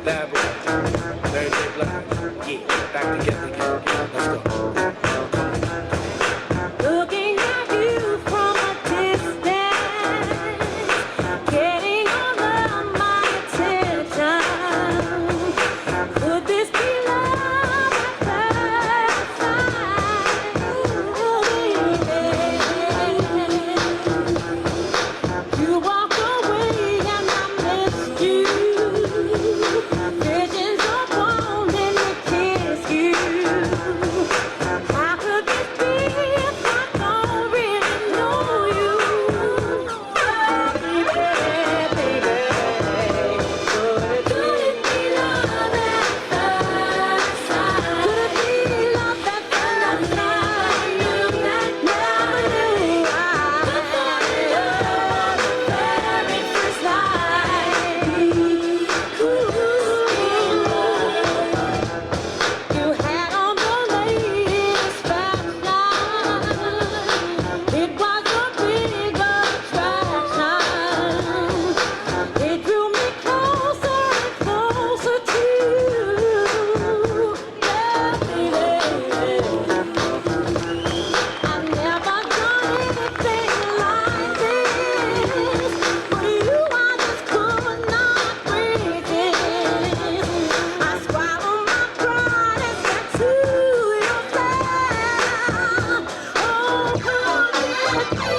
Bad boy. Very good black. Yeah, back together again. Let's go. Looking at you from a distance, getting all of my attention. Could this be love at first sight? You walked away and I missed you. Visions of wanting to kiss you. How could this be if I don't really know you? Baby, baby, could it be love at first sight? Could it be love at first sight? Never knew I could fall in love at very first sight. You had on the latest fashion. It was a big attraction. It drew me closer and closer to you. Yeah, baby. I've never done anything like this. For you, I just could not breathe in. I swallowed my pride and got to your side. Oh, could it be?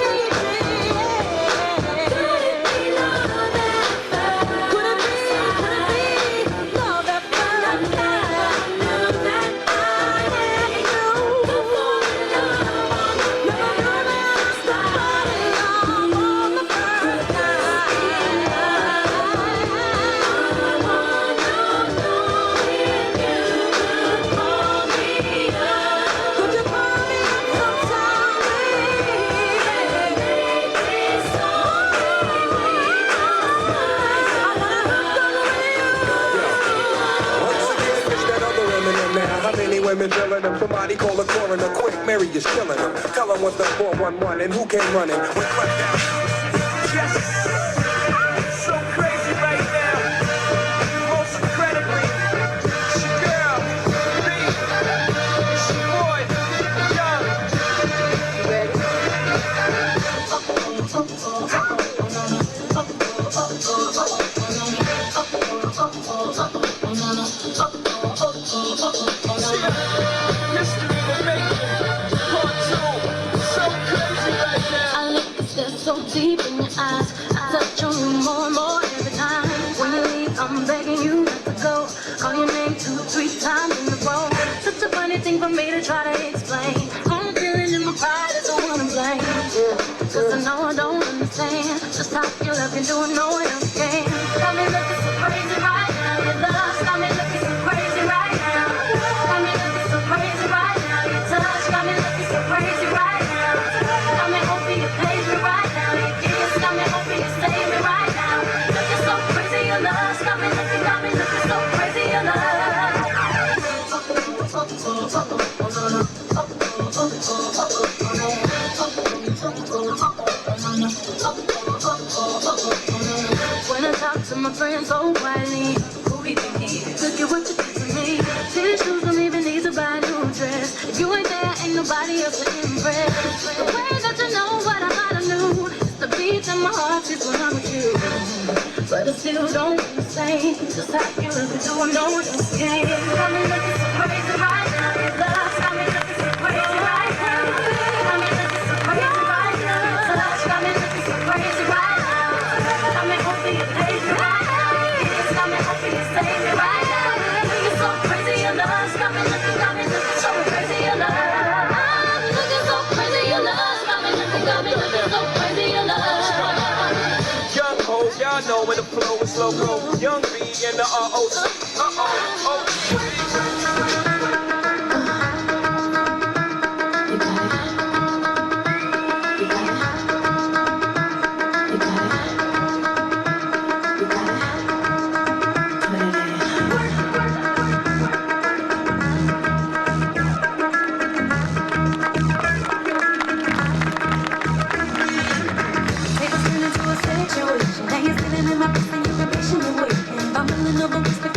Could it be love at first? Could it be love at first? I knew that I had you. Never knew that I started love on the first night. Could you call me up sometime, baby? Once again, it's that other Eminem now. How many women drilling them? Somebody call a coroner quick. Mary is killing them. Tell them what's the 411 and who came running. We crept down. Yes, so crazy right now. Most incredibly, it's your girl, B. It's your boy, Young. You ready? History will make it. Part 2, so crazy right now. I look at this so deep in your eyes. I touch on you more and more every time. When you leave, I'm begging you not to go. Call your name 2 or 3 times in a row. Such a funny thing for me to try to explain. I'm feeling in my pride is the one to blame. Cause I know I don't understand just how you love can do it, no one else can. Got me looking so crazy right now. Your love got me looking so crazy right now. Got me looking so crazy right now. Your touch got me looking so crazy right now. Got me hoping you page me right now. Your kiss got me hoping you save me right now. Looking so crazy, your love got me looking so crazy, your love. When I talk to my friends so quietly, who do you think he is? Look at what you did to me. Tennis shoes don't even need to buy a new dress. If you ain't there, ain't nobody else to impress. The way that you know what I gotta do is the beat in my heart is when I'm with you. But I still don't understand just how you look and do I know what else can. Got me looking so crazy right now. Your love got me looking so crazy right now. Got me looking so crazy right now. Your touch got me looking so crazy right now. Got me hoping you page me right now. Your kiss got me hoping you save me right now. Looking so crazy, your love got me looking so crazy, your love. I'm looking so crazy, your love got me looking so crazy, your love. Young Ho, y'all know where the flow is loco. Young B and the ROC. Oh. Now you're sitting in my face and you've been patiently waiting. Bumbling over whisper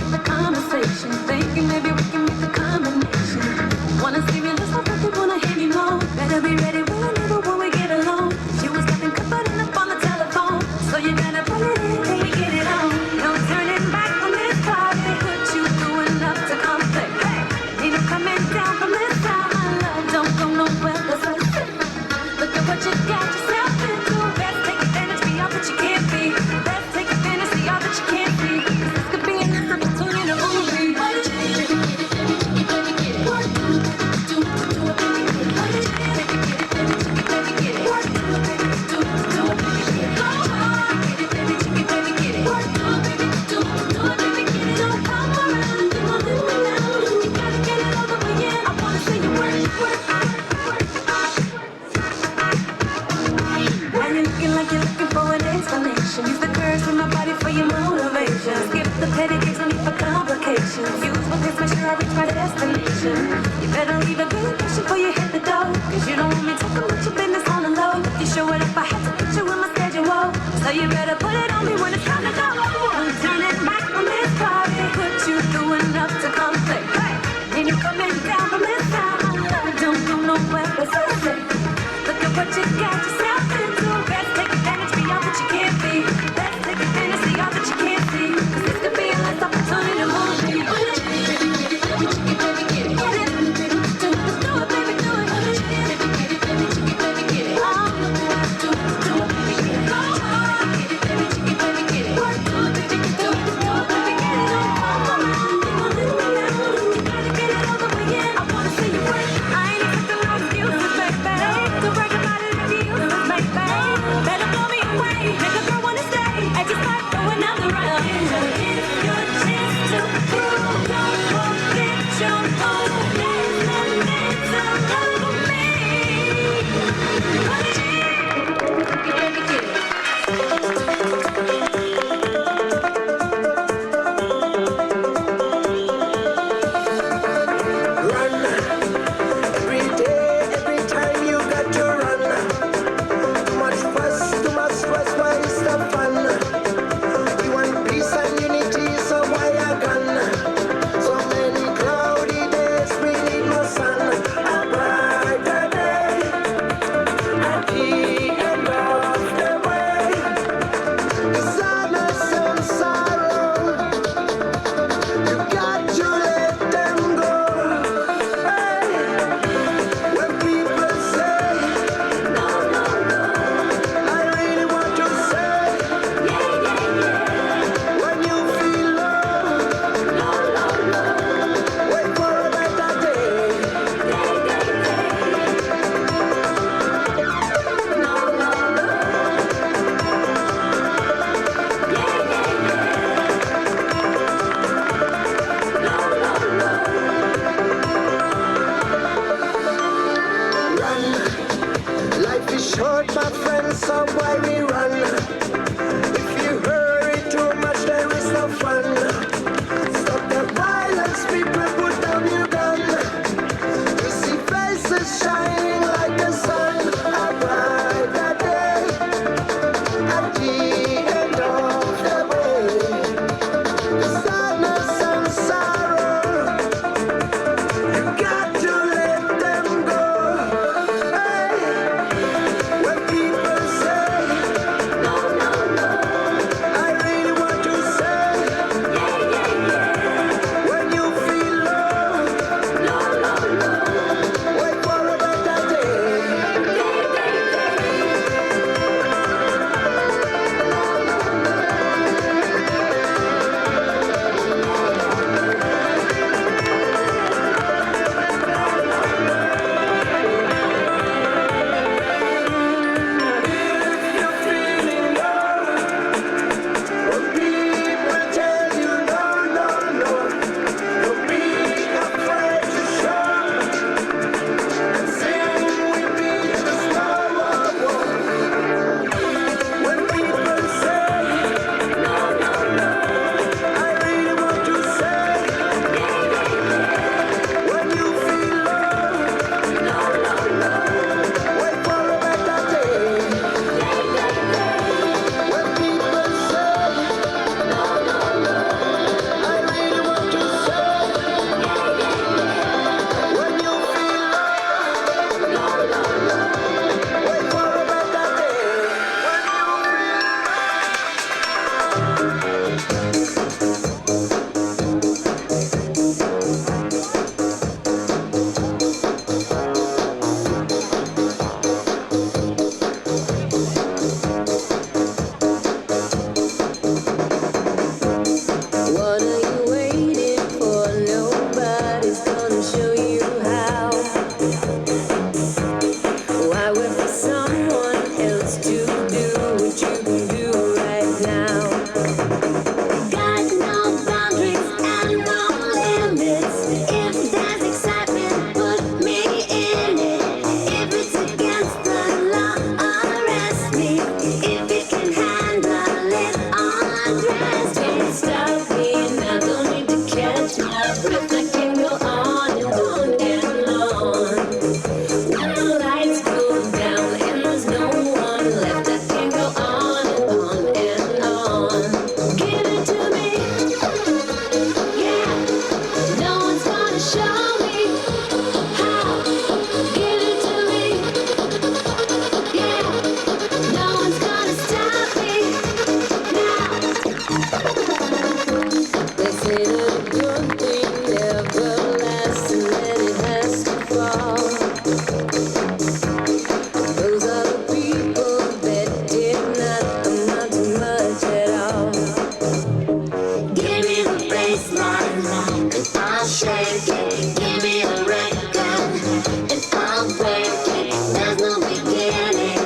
mine. If I shake it, give me a record. If I break it, there's no beginning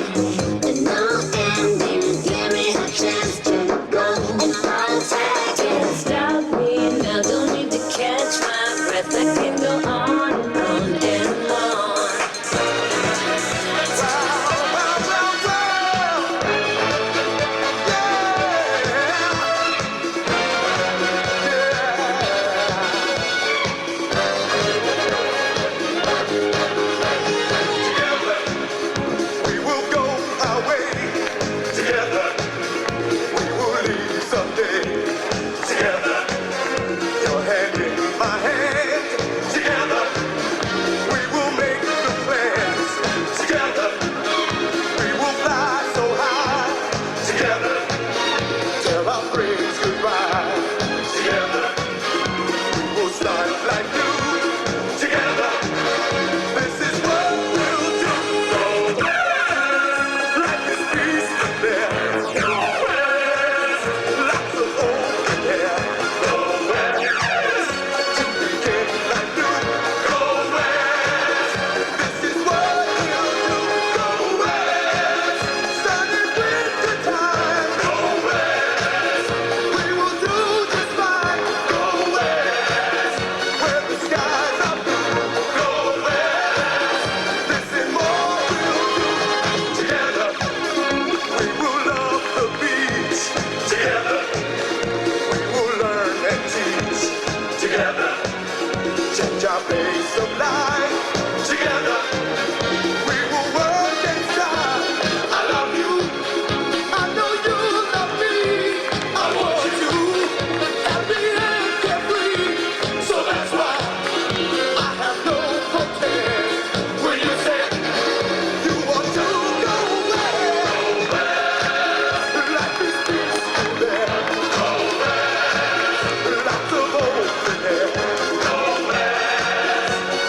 and no ending. Give me a chance to go. If I take it, stop me now. Don't need to catch my breath. I can go on and on and on.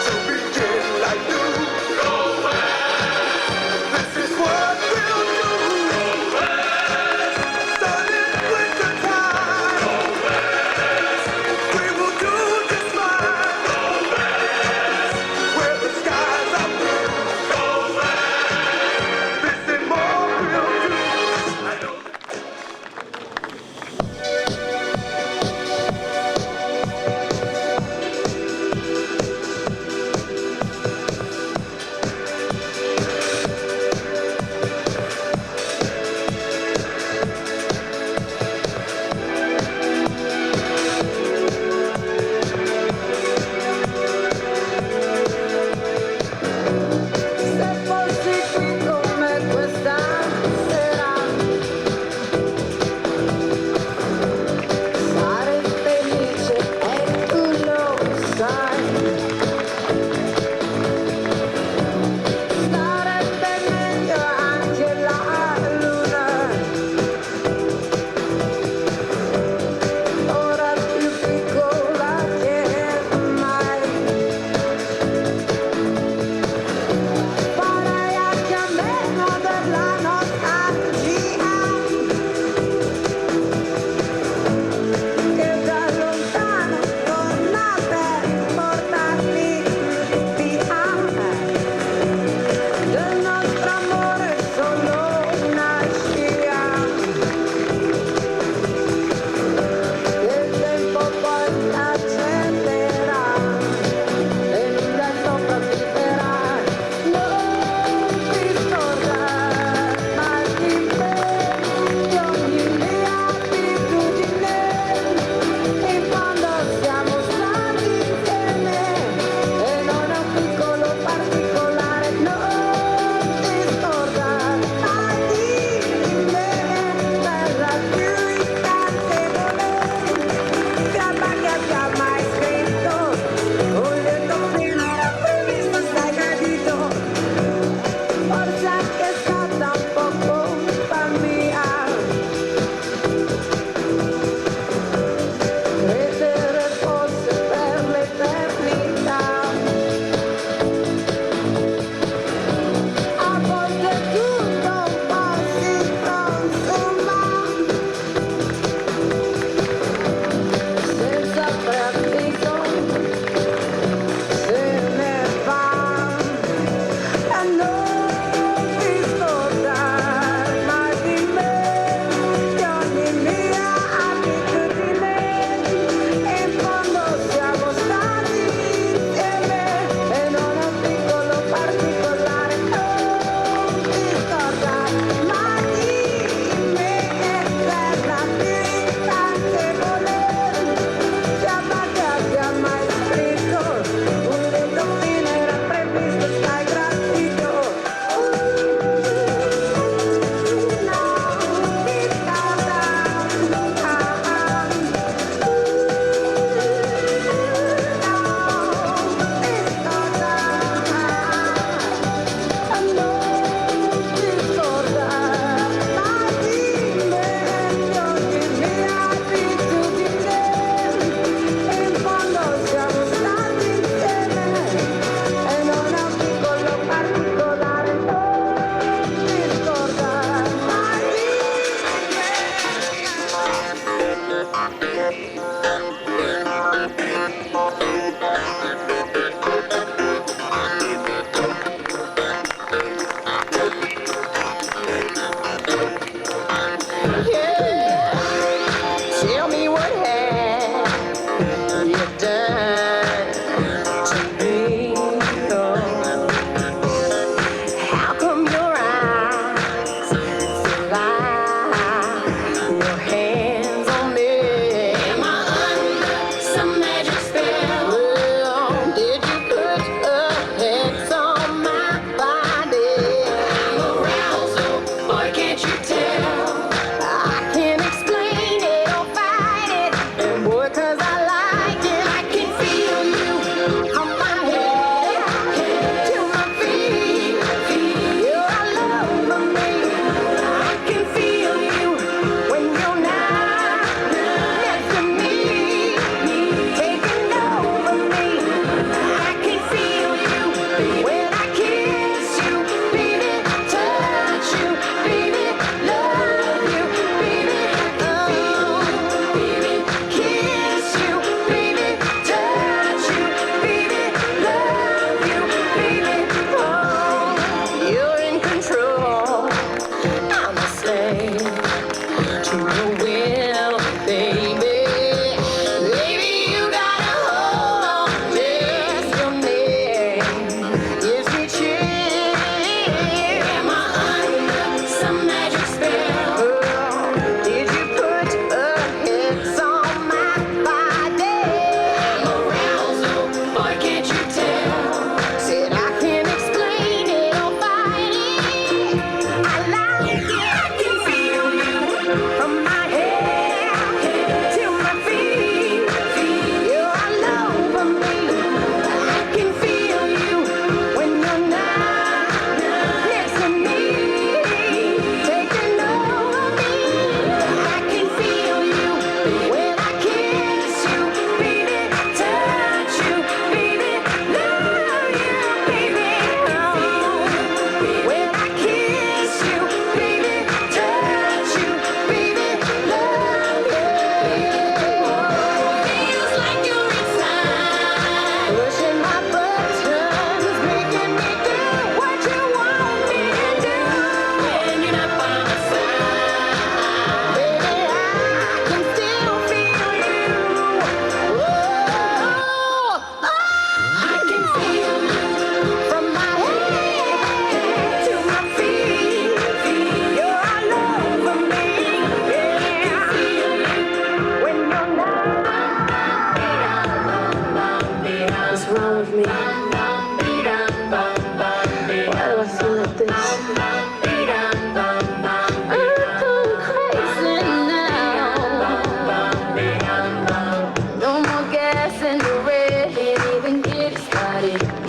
To be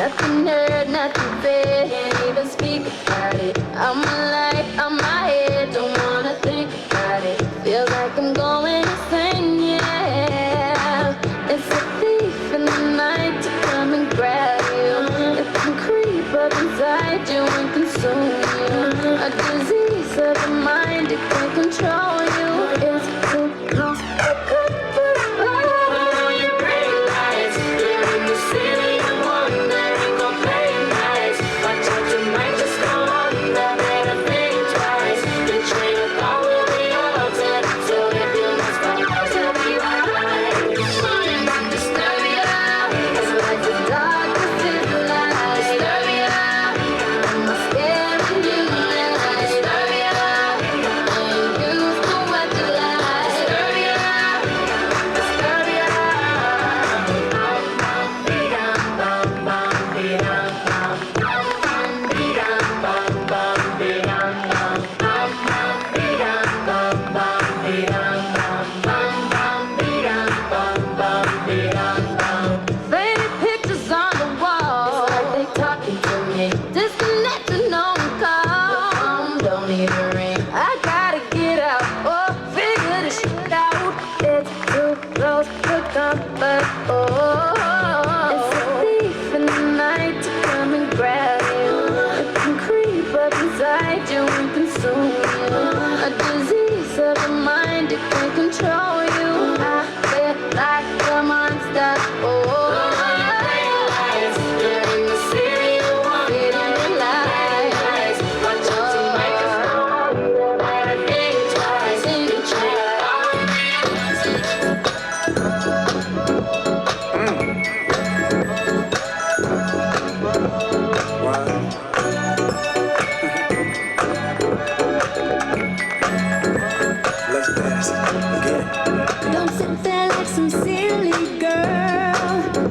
Nothing heard, nothing read, can't even speak about it. I'm alive, I'm my head, don't wanna think about it. Feels like I'm going insane, yeah. It's a thief in the night to come and grab you. It can creep up inside you and consume you. A disease of the mind, it can control you. It's too close, it could be all your green lights. You're in the city of wonder, ain't gon' play nice. Watch out, you might just go under, better think twice. The train of thought will be altered, so if you must go out, you'll be right. Morning, I'm disturbia, it's like the darkest is the light. Disturbia, I'm scared of you, disturbia. I'm used to what you like. Disturbia, disturbia. Faded pictures on the wall, it's like they talking to me. Disconnected, no call. Phone don't even ring. I gotta get out, oh, figure this shit out. It's too close for comfort, oh. It's a thief in the night to come and grab you. It can creep up inside you and consume you. A disease of the mind, it can control you. I feel like a monster, oh. You're in the city of wonder, in the lights. Watch out, you might just go under, better think twice. You try. Let's dance again. Don't sit there like some silly girl.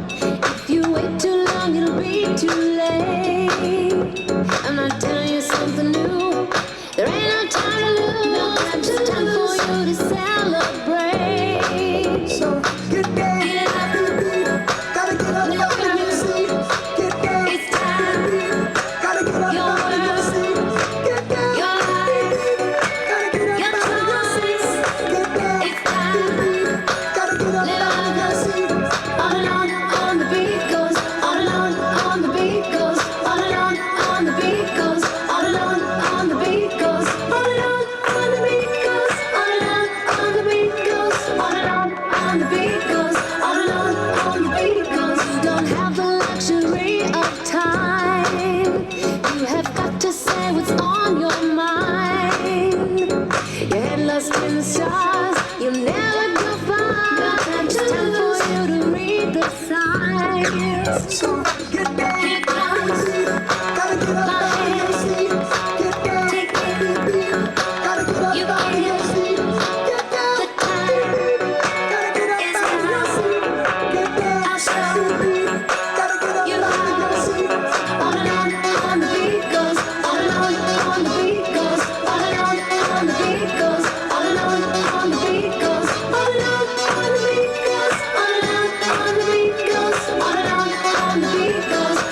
If you wait too long, it'll be too late. I'm not telling you something new. There ain't no time to lose. It's time for you to celebrate. So get down, Get up, gotta get up Look out of your up. seat. Get down, It's time. gotta get up Your out of your world, seat. Get down, your life, gotta get up your out of your seat. choice. Get down, It's time. gotta get up out of your seat. On and on the beat goes. On and on the beat goes. On and on the beat goes. On and on the beat goes. On and on the beat goes. On and on the beat goes. On and on the beat goes. On and on the beat goes. You don't have the luxury of time. You have got to say what's on your mind. Your head lost in the stars. You'll never go far. It's time for you to read the signs. So get down, Here comes gotta get up my out of your hand. seat. Get down, Take it. gotta get up You out of your can. seat. Get down, The time gotta get up is out of your now. seat. Get down, I'll show gotta get up you out of your how. seat. On and on the beat goes. On and on the beat goes. On and on the beat goes. On and on the beat goes. On and on the beat goes. On and on the beat goes. On and on the beat goes.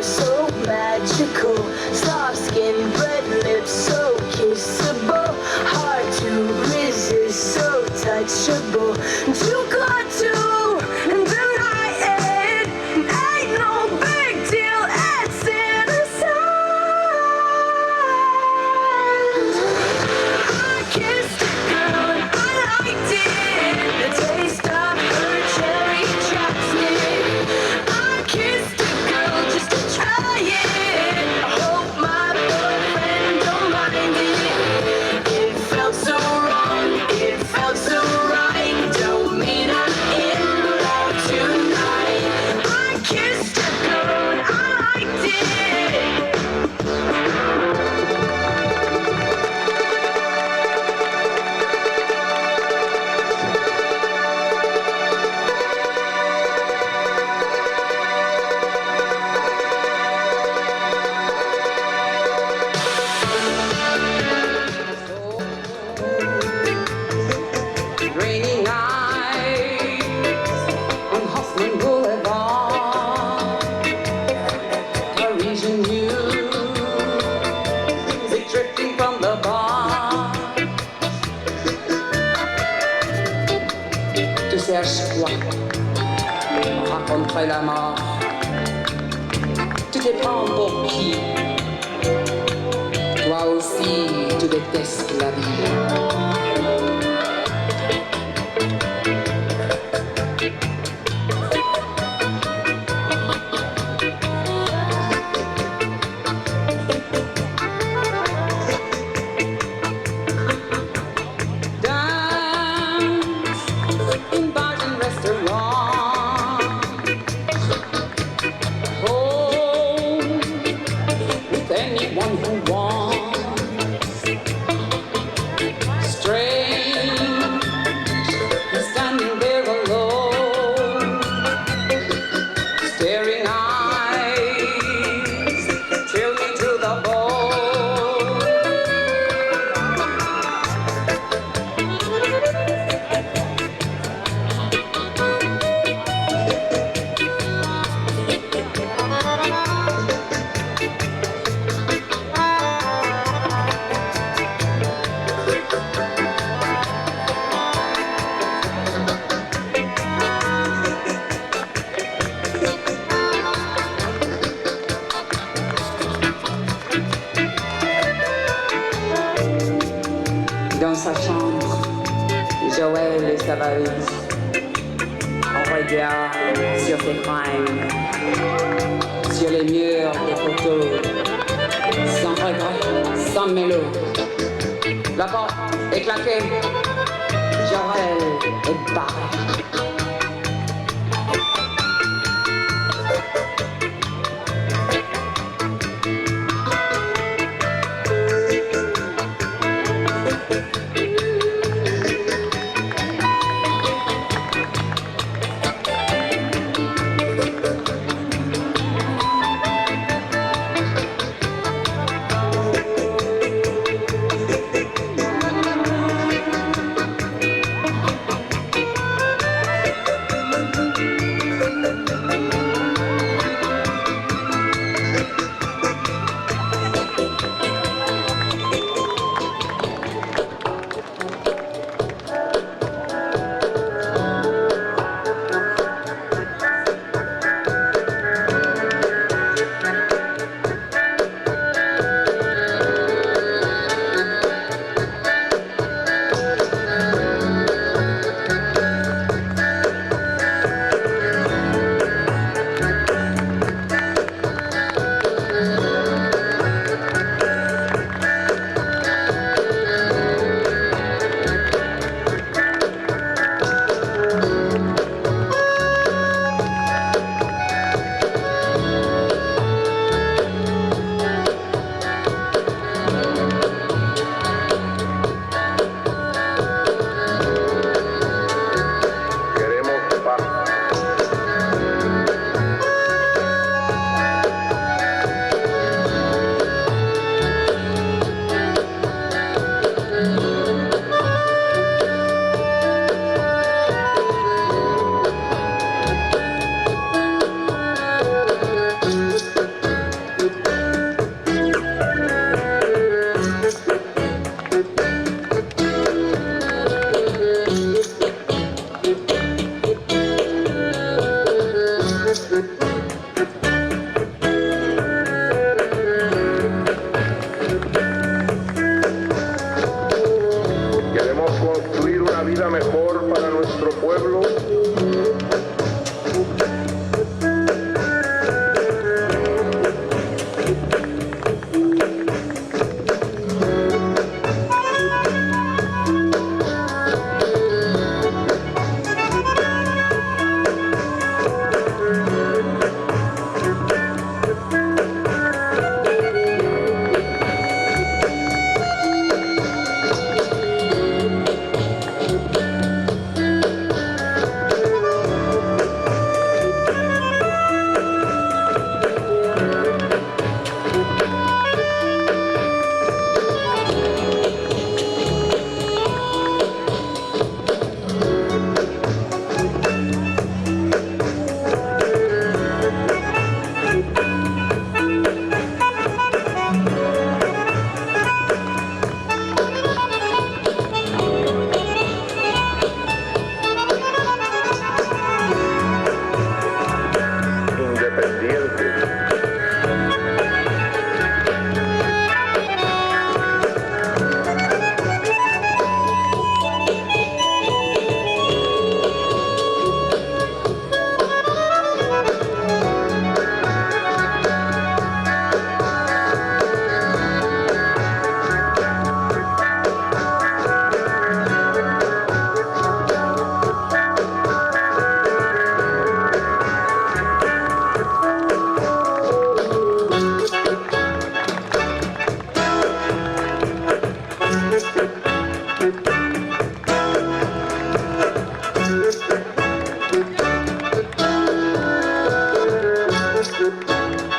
are so magical. Soft skin, red lips, so kissable. Hard to resist, so touchable. Too good to deny it. Ain't no big deal, it's innocent. I kissed a girl and I liked it. The taste of her cherry chapstick. I kissed a girl just to try it. I hope my boyfriend don't mind it. It felt so wrong, it felt so right. Don't mean I'm in love tonight. I kissed a girl and I liked it. Rainy nights on Hoffman Boulevard, Parisian music drifting from the bar. Tu cherches quoi? Rencontrer la mort. Tu te prends pour qui? Toi aussi, tu détestes la vie. Dance in bars and restaurants. Home with anyone who wants. Strange, standing there alone. Staring eyes chill me to the bone. Dans sa chambre, Joël et sa valise. On regarde sur ses fringues, sur les murs des photos, sans regret, sans mélo. La porte est claquée, Joël est barré.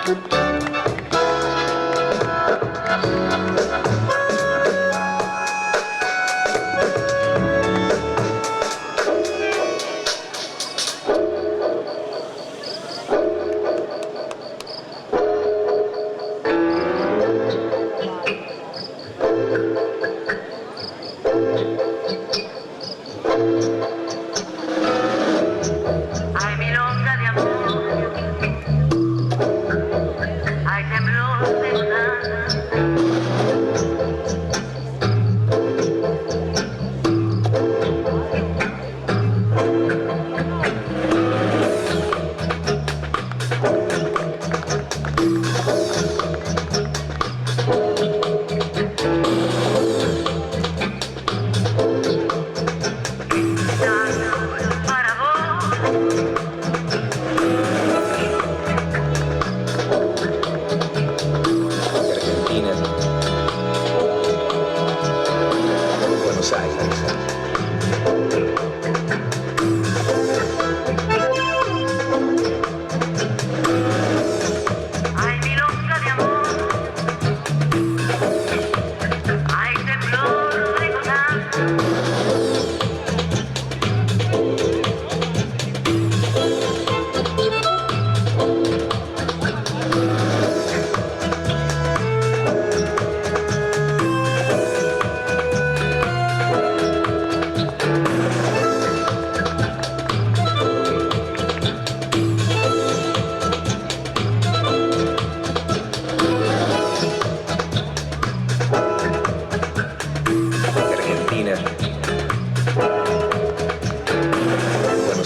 Buenos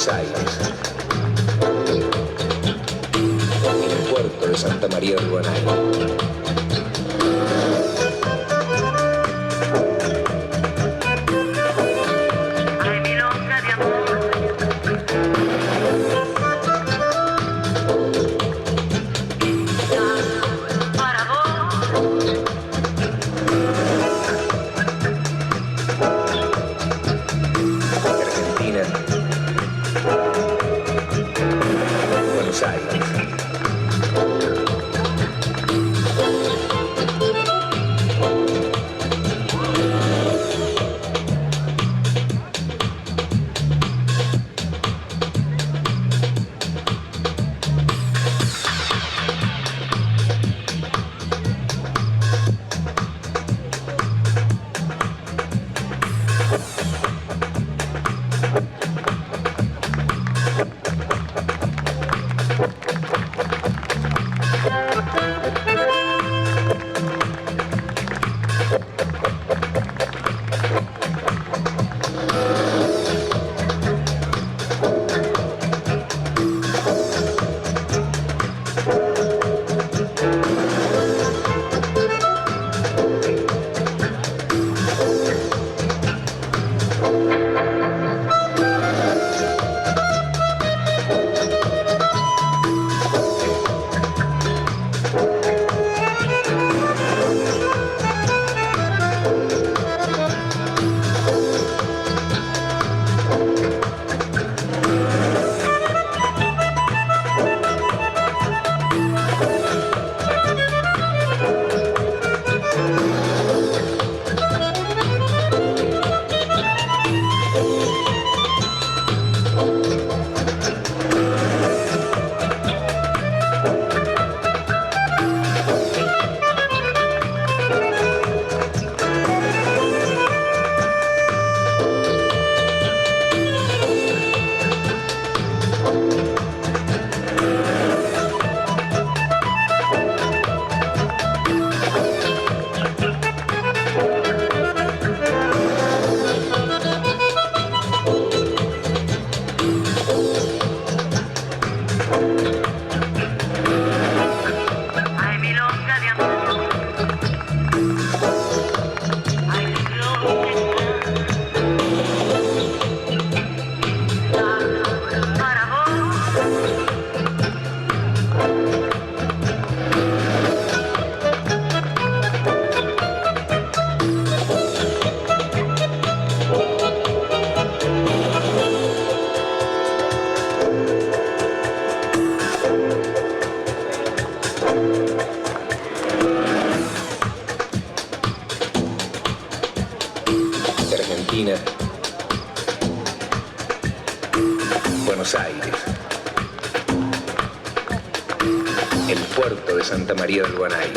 Aires, en el puerto de Santa María del Guanaco. Buenos Aires. De Argentina, Buenos Aires, el puerto de Santa María del Buen Aire.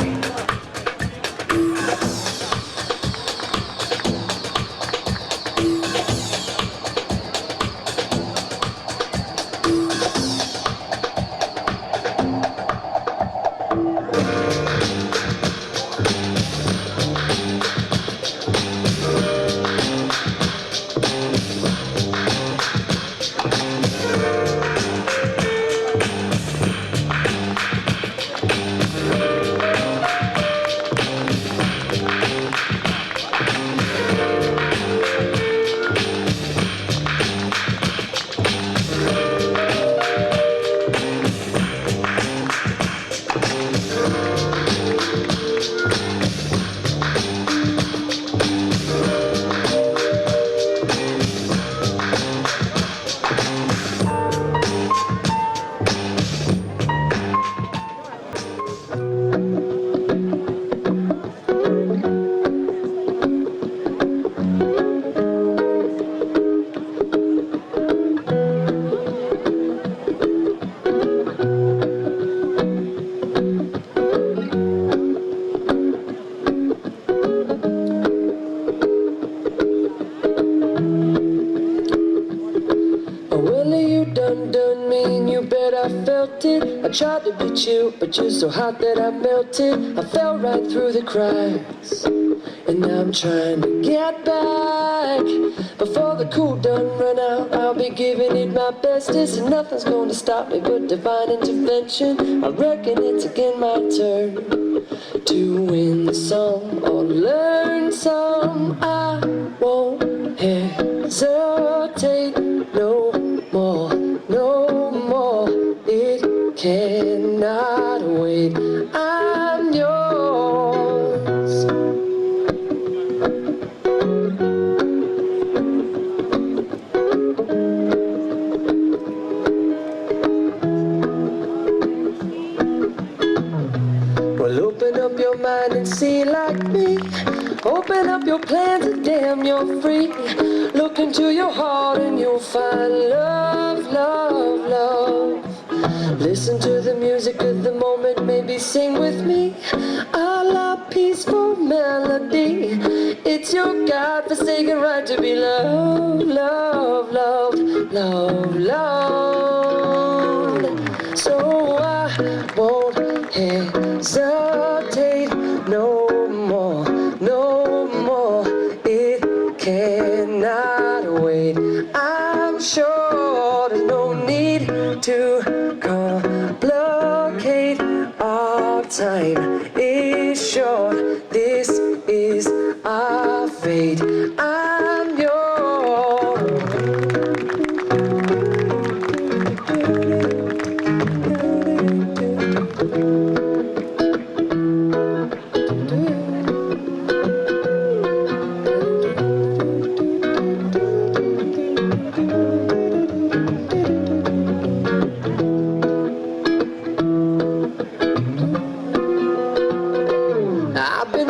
I tried to beat you, but you're so hot that I melted. I fell right through the cracks, and now I'm trying to get back. Before the cool done run out, I'll be giving it my bestest, and nothing's gonna stop me but divine intervention. I reckon it's again my turn to win some or learn some. I won't hesitate no more, no more. It cannot wait. I'm yours. Well, open up your mind and see like me. Open up your plans and damn, you're free. Look into your heart and you'll find love, love, love. Listen to the music of the moment, maybe sing with me. A la peaceful melody. It's your God-forsaken right to be loved, loved, loved, loved, loved. So I won't hesitate no more, no more. It cannot wait. I'm sure there's no need to complicate. Our time is short. This is our fate. I'm yours.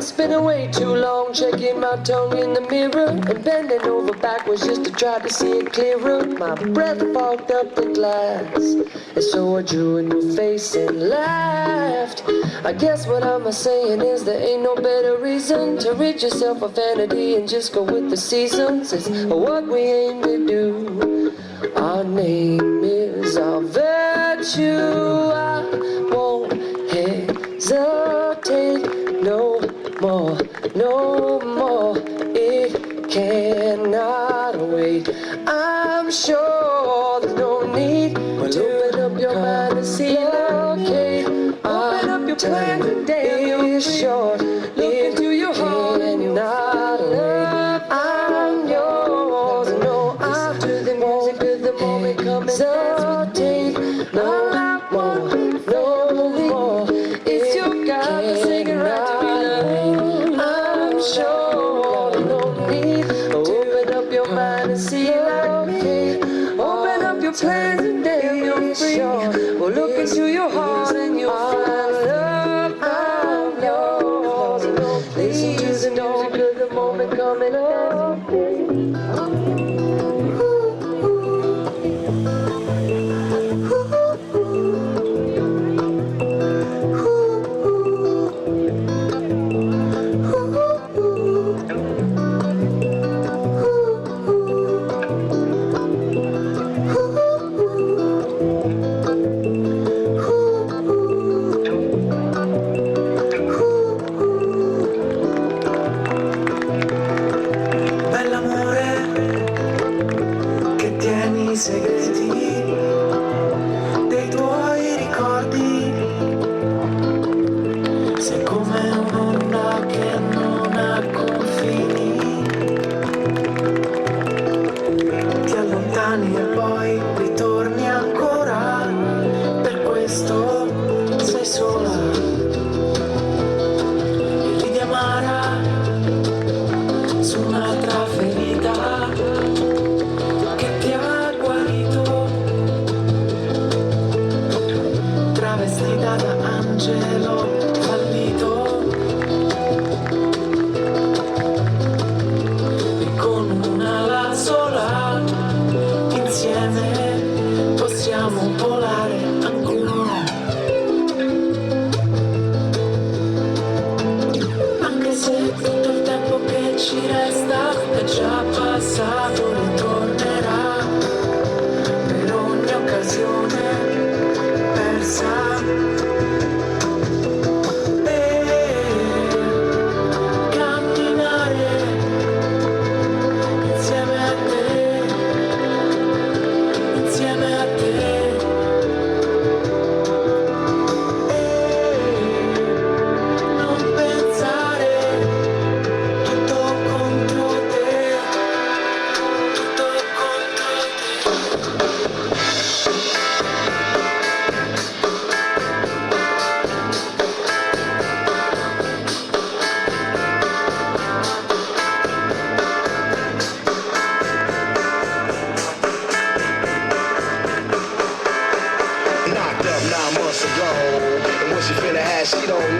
Spinning way too long, checking my tongue in the mirror and bending over backwards just to try to see it clearer. My breath fogged up the glass, and so I drew a new face and laughed. I guess what I'm saying is there ain't no better reason to rid yourself of vanity and just go with the seasons. It's what we aim to do. Our name is our virtue. I won't hesitate no more, no more. It cannot wait. I'm sure there's no need to open up your mind and see locate. Open up your plans and damn, it's short. Look into your heart and you'll not wait. I'm yours. No, I'm to the music of the moment. Come and dance with me. No more, no more. It's your God-forsaken right to be loved. I'm sure there's no need to open up your mind and see like me. Open up your plans and damn, you're free. Well, look into your heart and you'll find love.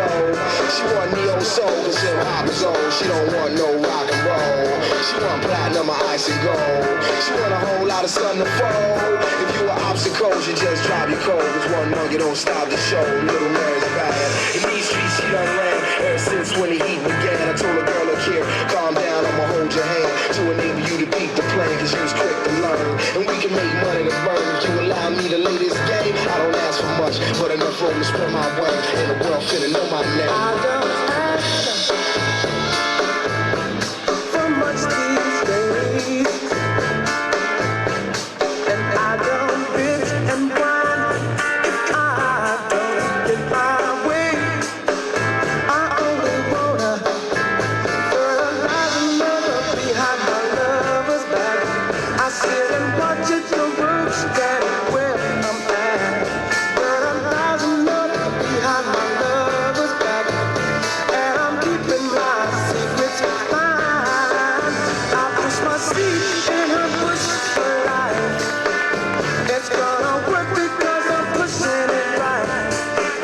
low. She want neo soul, cause hip hop is old. She don't want no rock and roll. She want platinum or ice and gold. She want a whole lot of sun to fold. If you an obstacle, you just drop your cold. Cause one monkey don't stop the show. Little Mary's bad. In these streets she done ran ever since when the heat began. I told a girl, look here, calm down, I'ma hold your hand to enable you to beat the plan. Cause you was quick to learn. And we can make money to burn. If you allow me to lay this game, I don't ask for much, but enough room to spread my wings. And the world finna know my name. I don't ask for much these days, and I don't bitch and whine if I don't get my way. I only wanna fertilize another behind my lover's back. I sit and watch it, the work standing where I'm at. Fertilize another behind my lover's back, and I'm keeping my secrets behind. I push my seat in her bush for life. It's gonna work because I'm pushing it right.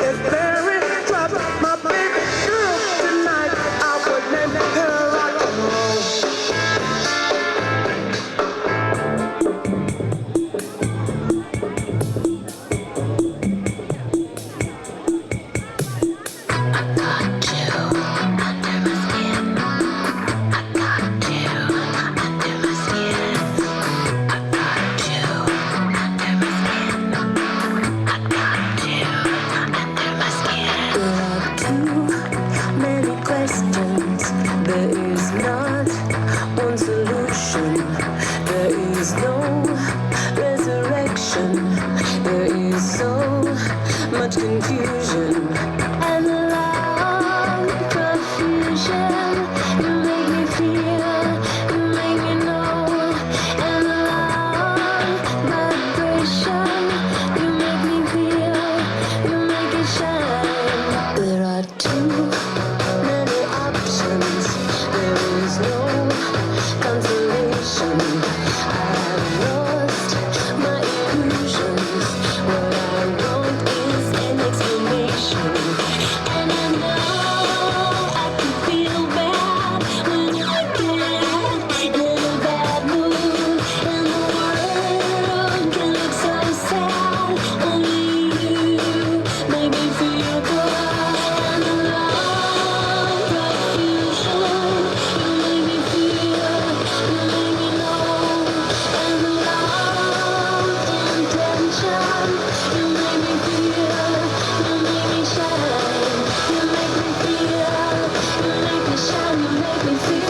If Mary dropped my baby girl tonight, I would name her rock and roll. Many questions, there is not one solution. There is no resurrection. There is so much confusion and love confusion. You make me feel, you make me know, and love vibration. You make me feel, you make it shine. There are too many options. There is no consolation. I have lost my illusions. What I want is an explanation. And I know I can feel bad when I get in a bad mood. And the world can look so sad. Only you make me feel good. And the love confusion, you make me feel, you make me know. And the love intention, you make me feel, you make me shine. You make me feel, you make me shine, you make me feel.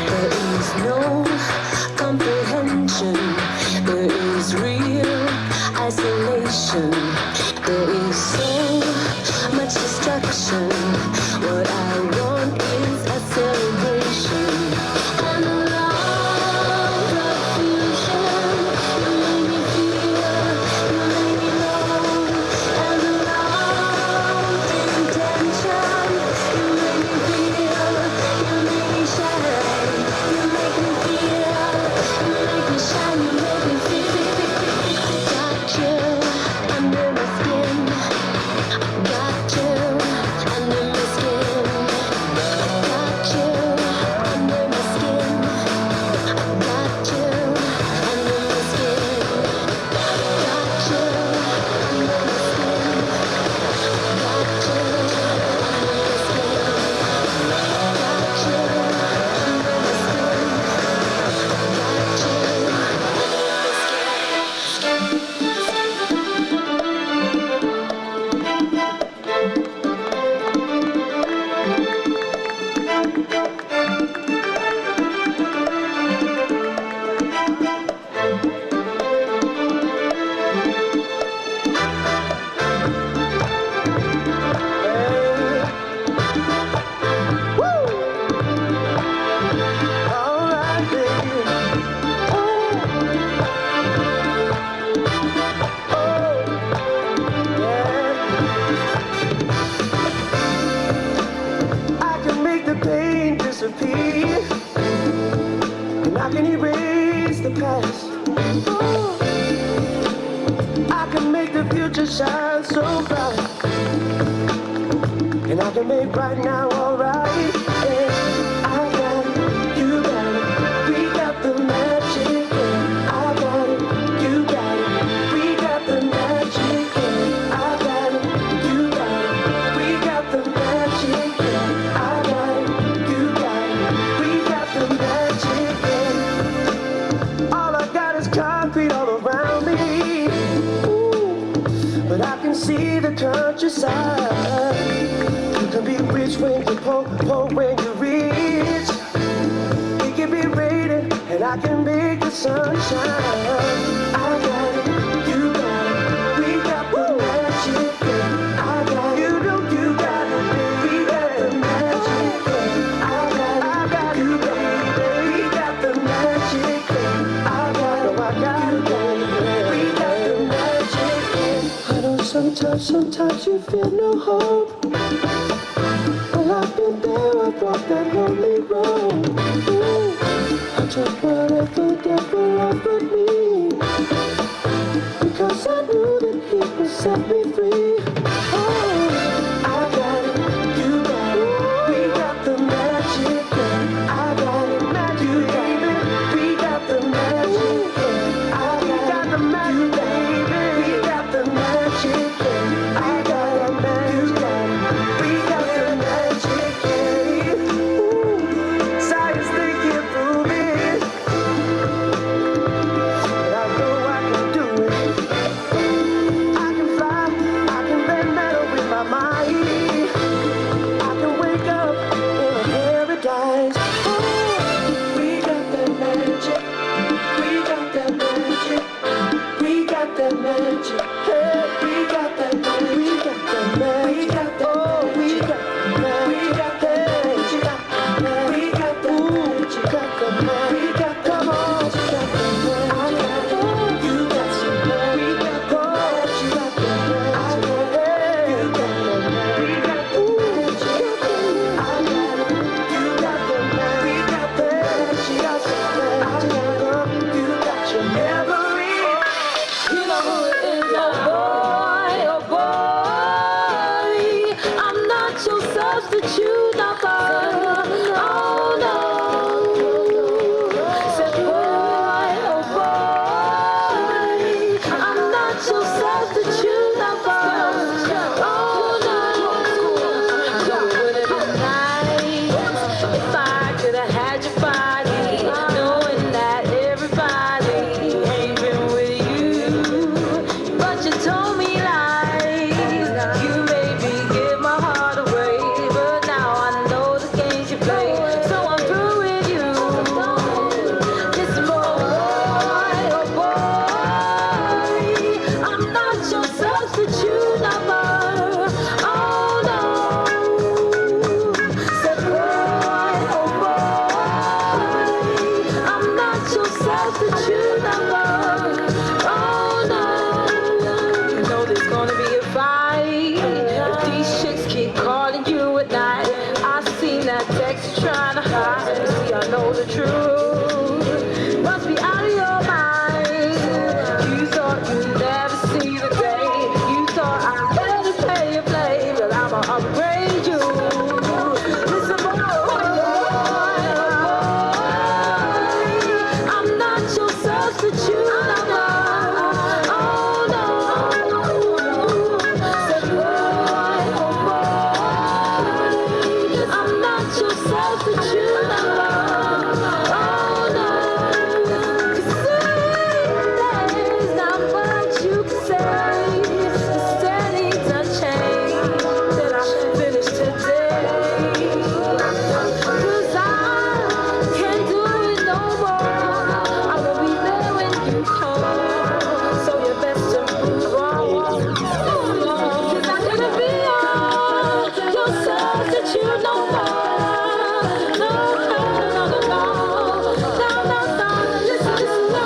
There is no comprehension. There is real isolation. There is so much destruction. What I want is a celebration. And the love confusion. You make me feel, you make me know. And the love intention. You make me feel, you make me shine. You make me feel, you make me shine. You make me feel. Got you under my skin. Got you under my skin. the pain disappear, and I can erase the past. Oh, I can make the future shine so bright, and I can make right now alright. Yeah, I got it, you got it, we got the magic. Yeah, I got it, you got it, we got the magic. Yeah, I got it, you got it, we got the magic. Yeah, I got it, you got it, we got the magic. Yeah, all I got is concrete all around me. Ooh, but I can see the countryside. You can be rich when you're poor when you're rich. We can be rated, and I can make the sunshine. I got it, you got it, we got the magic. Yeah, I got it, you got it, we got the magic. Yeah, I got it, you baby, we got the magic. Yeah, I got it, we got the magic. Yeah. I know sometimes you feel no hope. Well, I've been there, I've walked that lonely road. Ooh, I took whatever the devil offered me, because I knew that he would set me free. Oh, I got it, you got it, we got the magic. Yeah, I got it, you got it, we got the magic. Yeah, I got the magic, baby, we got the magic. Yeah, I got the magic, you got it, we got the magic. Yeah, ooh, science they can't prove it, but I know I can do it. I can fly, I can bend metal with my mind. I can wake up in a paradise. Oh, we got that magic. We got that magic. We got that magic. Hey, we got that magic. We got that magic. We got that. Oh, we got that. We got that magic. We got that magic. Got the magic. We got the magic. Got the magic. Oh, you got some magic. We got the magic. You got the magic. Hey, you got the magic. We got the magic. I got it. You got the magic. We got the magic. Got some magic. You got your memory. You know who it is, oh boy, I'm not your substitute, oh no. Said boy, oh boy, I'm not your substitute, oh no. So it would have been nice if I could have had your body, knowing that everybody ain't been with you, but you told me lies. You made me give my heart away, but now I know the games you play, so I'm through with you. Listen, boy, oh boy, I'm not your substitute lover, oh no. Said boy, oh boy, I'm not your substitute lover, oh no. You know there's gonna be a fight if these chicks keep calling you at night. I seen that text trying to hide. You see, I know the truth must be out of your mind. You thought you'd never see the day. You thought I'd better pay your play, but I'ma upgrade you. Listen, boy, I'm not your substitute lover, oh no. Said boy, oh boy, I'm not your substitute lover, oh no. 'Cause there's not much you can say to steady to change that I finished today. 'Cause I can't do it no more. I will be there when you come, so you best to move on. 'Cause I couldn't be your substitute no more. No, no, no, no, no, no, no. Listen, no,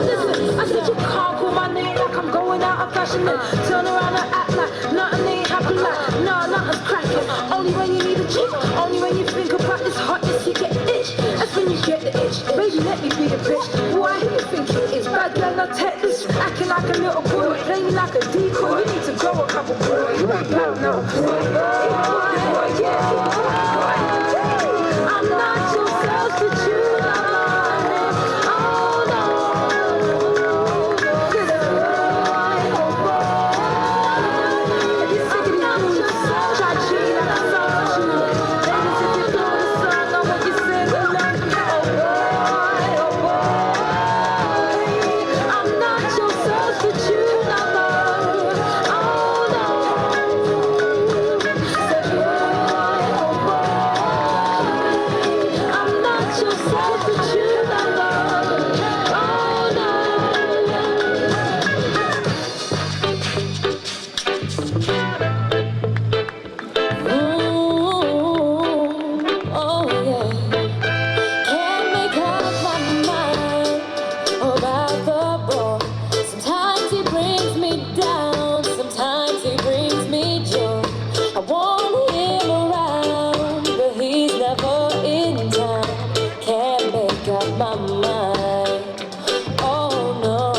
listen. I said you can't call my name like I'm going out of fashion. Turn around and act like nothing ain't happened. Like no, nothing's cracking. Only when you need a chick, only when you think about Can you get the itch? Baby, let me be the bitch. Boy, who you think it is? Bad girl, not take this. Acting like a little boy, playing like a decoy. You need to grow a couple boy. You ain't bad now. Boy, yeah. I'm not your substitute. Oh no.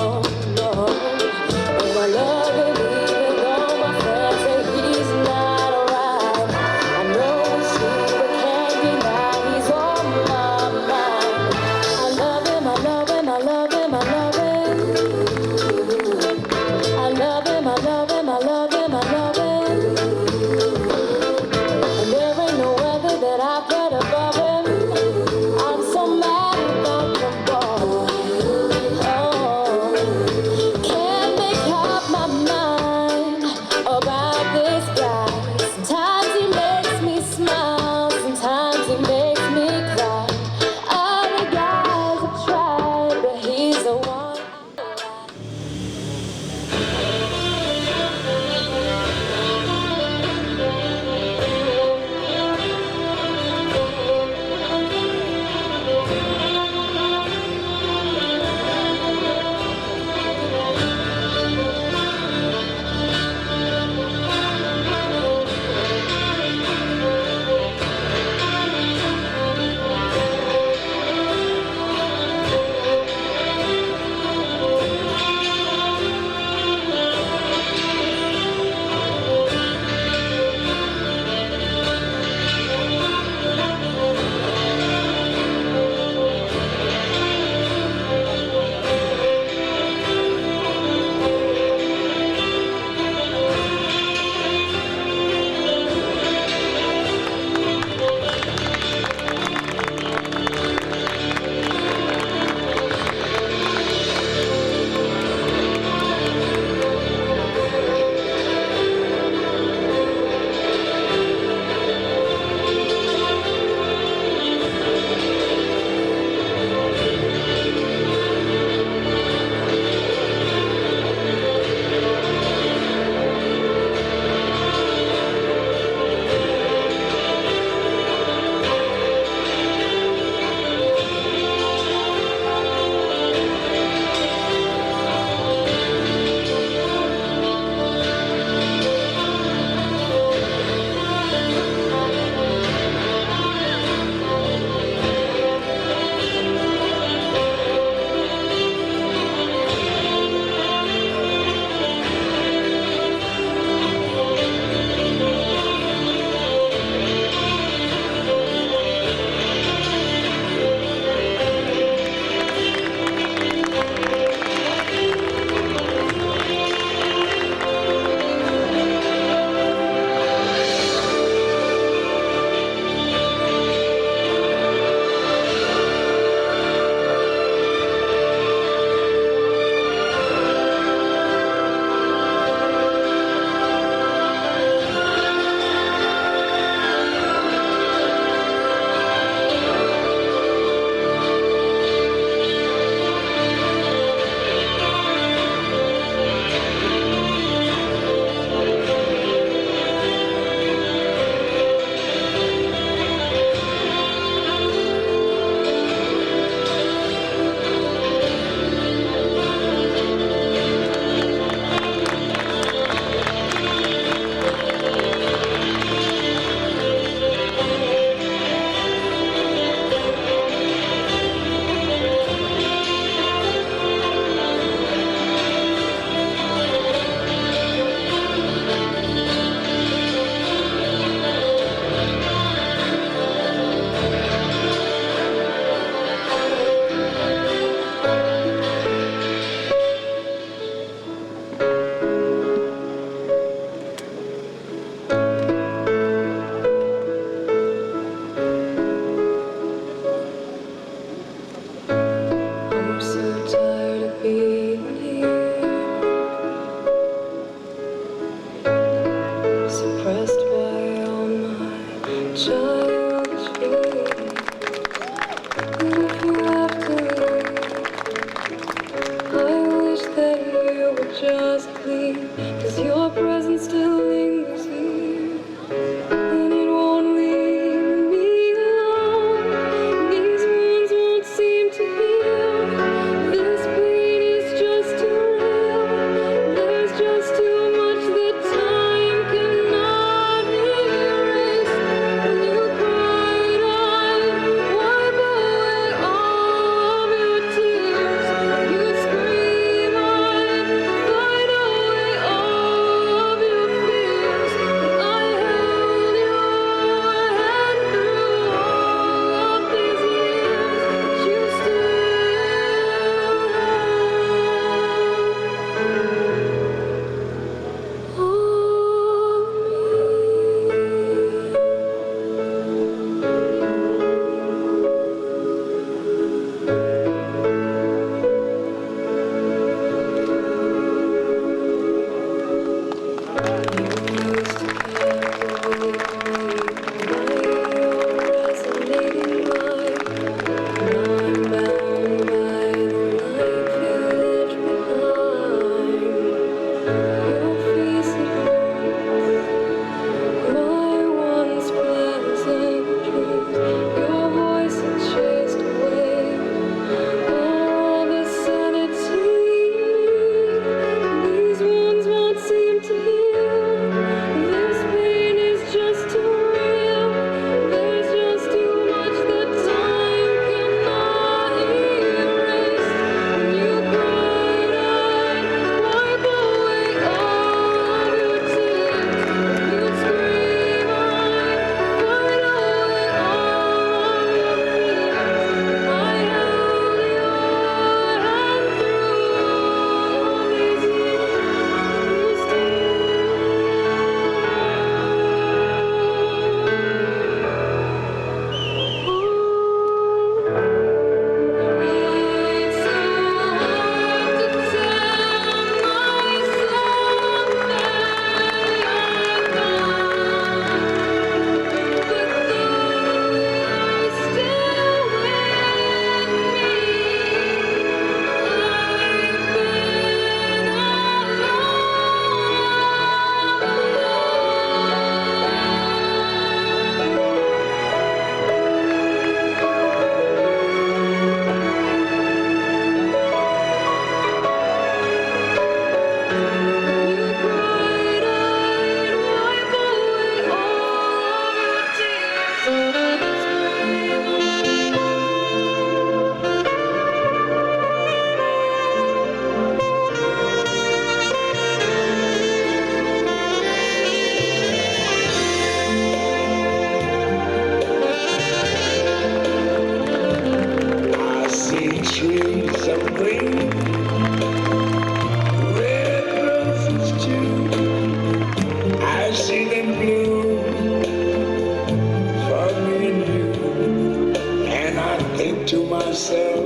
myself,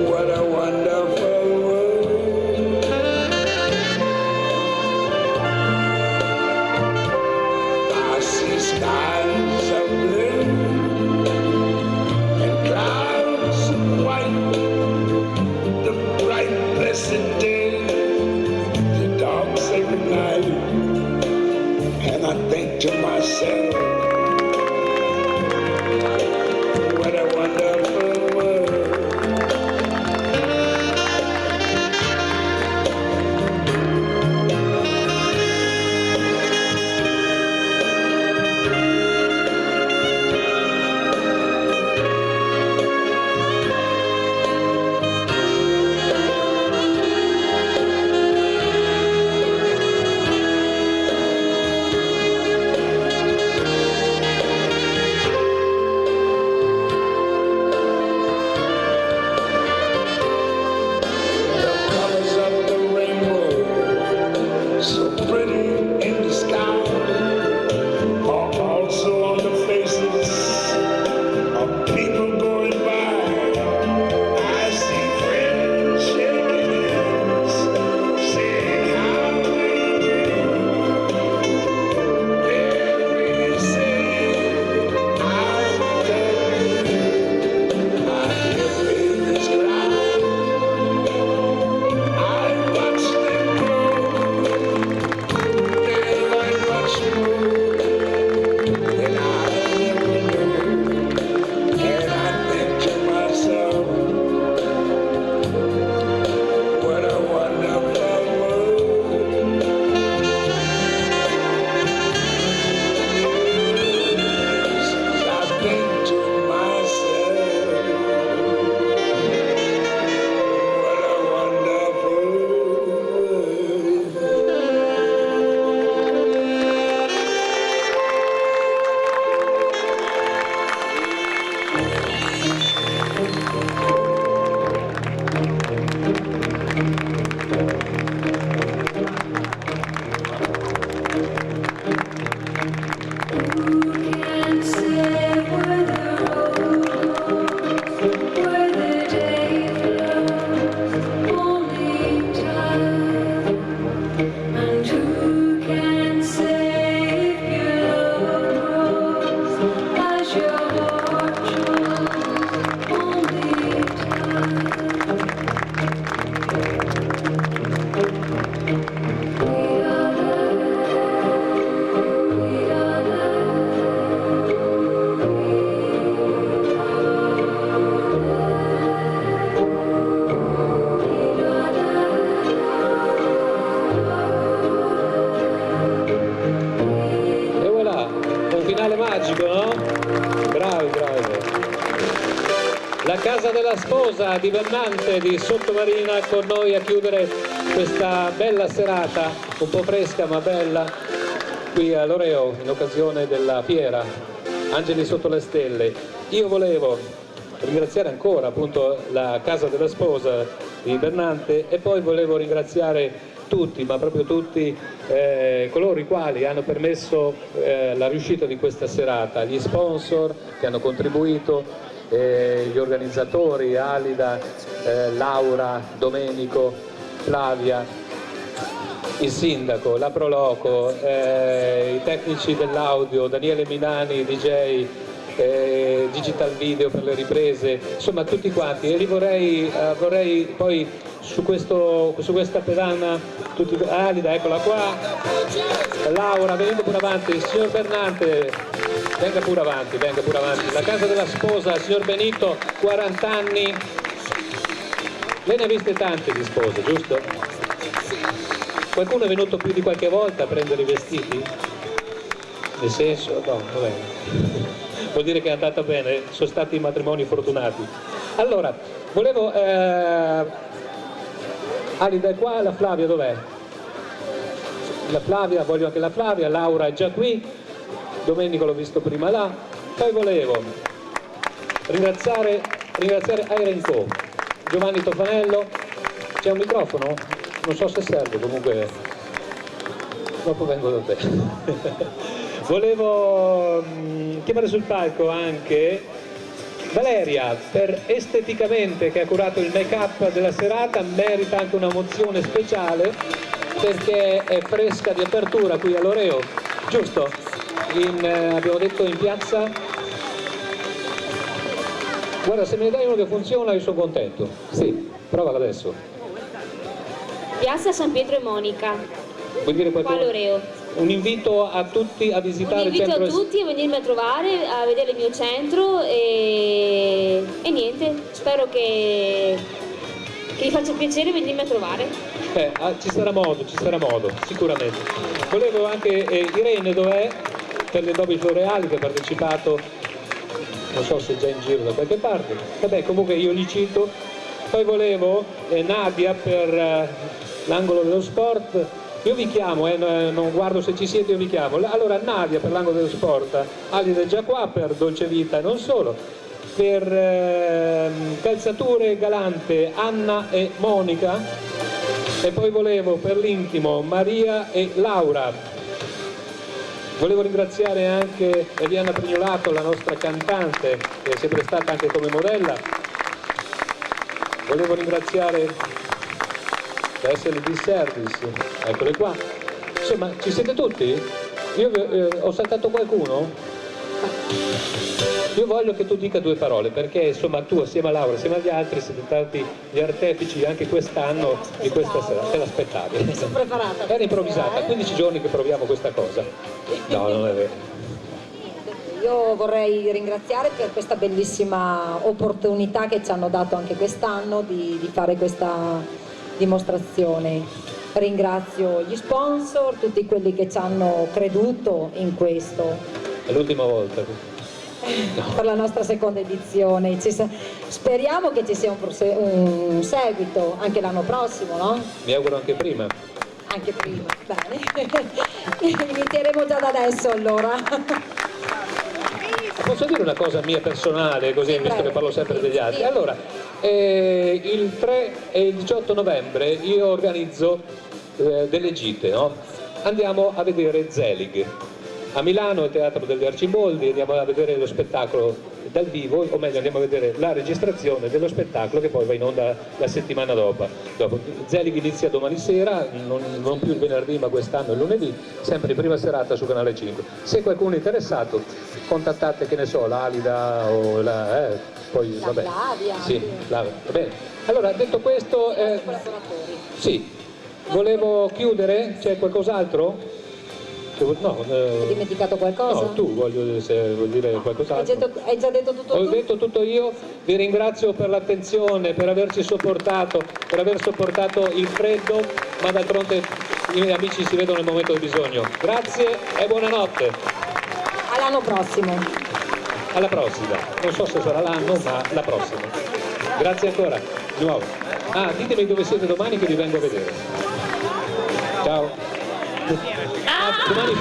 what a wonderful world. I see skies of blue and clouds of white, the bright blessed day, the dark sacred night, and I think to myself, what a wonderful world. La casa della sposa di Bernante di Sottomarina con noi a chiudere questa bella serata, un po' fresca ma bella, qui a Loreo in occasione della fiera Angeli sotto le stelle. Io volevo ringraziare ancora appunto la casa della sposa di Bernante e poi volevo ringraziare tutti, ma proprio tutti coloro i quali hanno permesso la riuscita di questa serata, gli sponsor che hanno contribuito, gli organizzatori, Alida, Laura, Domenico, Flavia, il sindaco, la Proloco, i tecnici dell'audio, Daniele Minani, DJ, Digital Video per le riprese, insomma tutti quanti. E li vorrei poi su questa pedana, Alida, eccola qua, Laura, venendo pure avanti, il signor Bernante, venga pure avanti, la casa della sposa, signor Benito, 40 anni, lei ne ha viste tante di spose, giusto? Qualcuno è venuto più di qualche volta a prendere i vestiti? Nel senso? No, vabbè. Vuol dire che è andata bene, sono stati matrimoni fortunati. Allora, volevo... Alida è qua, la Flavia dov'è? La Flavia, voglio anche la Flavia, Laura è già qui, Domenico l'ho visto prima là, poi volevo ringraziare Airenco, Giovanni Tofanello, c'è un microfono? Non so se serve, comunque dopo vengo da te. Volevo chiamare sul palco anche Valeria, per esteticamente che ha curato il make-up della serata, merita anche una mozione speciale perché è fresca di apertura qui a Loreo, giusto? Abbiamo detto in piazza. Guarda, se me ne dai uno che funziona io sono contento. Sì, provala adesso. Piazza San Pietro e Monica, Vuoi dire qua a qualcosa? Loreo. Un invito a tutti a visitare Un il invito centro. a tutti a venirmi a trovare, a vedere il mio centro e niente, spero che vi faccia piacere venirmi a trovare. Ci sarà modo, sicuramente. Volevo anche, Irene dov'è? Per le dobi floreali che ha partecipato, non so se è già in giro da qualche parte, vabbè comunque io li cito. Poi volevo Nadia per l'angolo dello sport, io vi chiamo, non guardo se ci siete, io vi chiamo. Allora Nadia per l'angolo dello sport, Alide è già qua per Dolce Vita e non solo, per calzature galante Anna e Monica, e poi volevo per l'intimo Maria e Laura. Volevo ringraziare anche Eliana Prignolato, la nostra cantante, che è sempre stata anche come modella. Volevo ringraziare la SLD Service, eccole qua. Insomma, ci siete tutti? Io ho saltato qualcuno? Io voglio che tu dica due parole, perché insomma tu assieme a Laura, assieme agli altri siete stati gli artefici anche quest'anno di questa sera. Te l'aspettavi? Mi sono preparata. Era improvvisata, 15 giorni che proviamo questa cosa. No, non è vero. Io vorrei ringraziare per questa bellissima opportunità che ci hanno dato anche quest'anno di fare questa dimostrazione. Ringrazio gli sponsor, tutti quelli che ci hanno creduto in questo. È l'ultima volta. Per la nostra seconda edizione. Speriamo che ci sia un seguito anche l'anno prossimo, no? Mi auguro anche prima. Anche prima, bene. Inizieremo già da adesso allora. Posso dire una cosa mia personale, così, visto che parlo sempre degli altri? Sì. Allora, il 3 e il 18 novembre io organizzo delle gite, no? Andiamo a vedere Zelig. A Milano, al Teatro degli Arciboldi, andiamo a vedere lo spettacolo dal vivo, o meglio andiamo a vedere la registrazione dello spettacolo che poi va in onda la settimana dopo. Zelig inizia domani sera, non più il venerdì ma quest'anno il lunedì, sempre in prima serata su Canale 5. Se qualcuno è interessato contattate, che ne so, l'Alida o poi La vabbè. Flavia. Sì, va bene. Allora, detto questo, sì, volevo chiudere, c'è qualcos'altro? No, Hai dimenticato qualcosa? no, tu vuoi dire qualcos'altro? Hai già detto tutto Ho tu? detto tutto io, vi ringrazio per l'attenzione, per averci sopportato, per aver sopportato il freddo, ma d'altronde i miei amici si vedono nel momento del bisogno. Grazie e buonanotte. All'anno prossimo. Alla prossima. Non so se sarà l'anno, ma la prossima. Grazie ancora, di nuovo. Ah, ditemi dove siete domani che vi vengo a vedere. Ciao. Domani